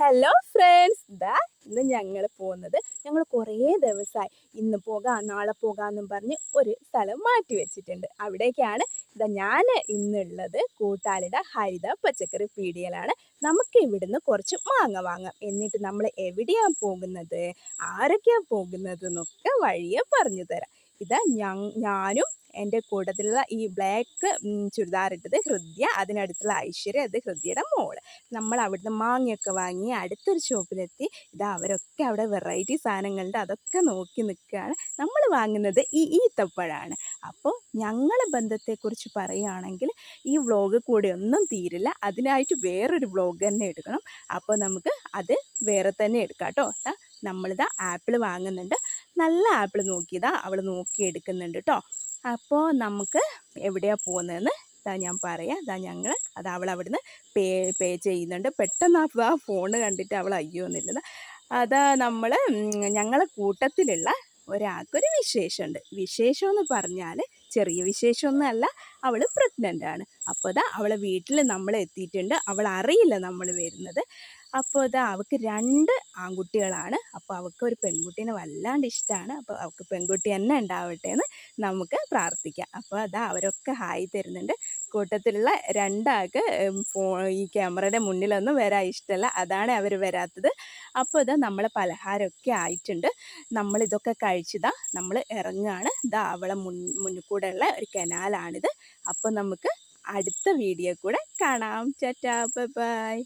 Hello friends, ഇന്ന് ഞങ്ങൾ പോകുന്നത് ഞങ്ങൾ കുറേ ദിവസമായി ഇന്ന് പോകാം നാളെ പോകാമെന്നും പറഞ്ഞ് ഒരു സ്ഥലം മാറ്റി വെച്ചിട്ടുണ്ട്. അവിടേക്കാണ് ഞാൻ ഇന്നുള്ളത്. കൂട്ടാലിയുടെ ഹരിത പച്ചക്കറി പീടികയിലാണ്. നമുക്ക് ഇവിടുന്ന് കുറച്ച് മാങ്ങ വാങ്ങാം. എന്നിട്ട് നമ്മൾ എവിടെയാണ് പോകുന്നത്, ആരൊക്കെയാണ് പോകുന്നത് എന്നൊക്കെ വഴിയെ പറഞ്ഞു തരാം. ഞാനും എൻ്റെ കൂട്ടത്തിലുള്ള ഈ ബ്ലാക്ക് ചുരിദാർ ഇട്ടത് ഹൃദ്യ, അതിനടുത്തുള്ള ഐശ്വര്യ, അത് ഹൃദ്യയുടെ മോള്. നമ്മൾ അവിടുന്ന് മാങ്ങയൊക്കെ വാങ്ങി അടുത്തൊരു ഷോപ്പിലെത്തി. അവരൊക്കെ അവിടെ വെറൈറ്റി സാധനങ്ങളുണ്ട്, അതൊക്കെ നോക്കി നിൽക്കുകയാണ്. നമ്മൾ വാങ്ങുന്നത് ഈ ഈത്തപ്പഴമാണ്. അപ്പോൾ ഞങ്ങളെ ബന്ധത്തെക്കുറിച്ച് പറയുകയാണെങ്കിൽ ഈ വ്ളോഗ് കൂടെ ഒന്നും തീരില്ല. അതിനായിട്ട് വേറൊരു വ്ളോഗ് തന്നെ എടുക്കണം. അപ്പോൾ നമുക്ക് അത് വേറെ തന്നെ എടുക്കാം കേട്ടോ. നമ്മളിതാ ആപ്പിൾ വാങ്ങുന്നുണ്ട്. നല്ല ആപ്പിൾ നോക്കിയതാ അവൾ നോക്കി എടുക്കുന്നുണ്ട് കേട്ടോ. അപ്പോൾ നമുക്ക് എവിടെയാണ് പോകുന്നതെന്ന് ഞാൻ പറയാം. ഞങ്ങൾ അവൾ അവിടുന്ന് പേ ചെയ്യുന്നുണ്ട്. പെട്ടെന്ന് ആ ഫോണ് കണ്ടിട്ട് അവൾ അയ്യോ എന്നില്ല. ഞങ്ങളെ കൂട്ടത്തിലുള്ള ഒരാൾക്കൊരു വിശേഷമുണ്ട്. വിശേഷമെന്ന് പറഞ്ഞാൽ ചെറിയ വിശേഷമൊന്നുമല്ല, അവൾ പ്രഗ്നൻ്റാണ്. അപ്പോൾ അവളെ വീട്ടിൽ നമ്മൾ എത്തിയിട്ടുണ്ട്. അവൾ അറിയില്ല നമ്മൾ വരുന്നത്. അപ്പോൾ അവൾക്ക് 2 ആൺകുട്ടികളാണ്. അപ്പോൾ അവൾക്ക് ഒരു പെൺകുട്ടീനെ വല്ലാണ്ട് ഇഷ്ടമാണ്. അപ്പോൾ അവൾക്ക് പെൺകുട്ടി തന്നെ ഉണ്ടാവട്ടെ എന്ന് നമുക്ക് പ്രാർത്ഥിക്കാം. അപ്പോൾ അവരൊക്കെ ഹായ് തരുന്നുണ്ട്. കൂട്ടത്തിലുള്ള 2 ആൾക്ക് ഈ ക്യാമറയുടെ മുന്നിലൊന്നും വരാൻ ഇഷ്ടമല്ല, അതാണ് അവർ വരാത്തത്. അപ്പോൾ നമ്മളെ പലഹാരമൊക്കെ ആയിട്ടുണ്ട്. നമ്മളിതൊക്കെ കഴിച്ചതാ നമ്മൾ ഇറങ്ങുകയാണ്. അവളെ മുന്നിൽ കൂടെ ഉള്ള ഒരു കനാലാണിത്. അപ്പോൾ നമുക്ക് അടുത്ത വീഡിയോ കൂടെ കാണാം. Tata, bye bye.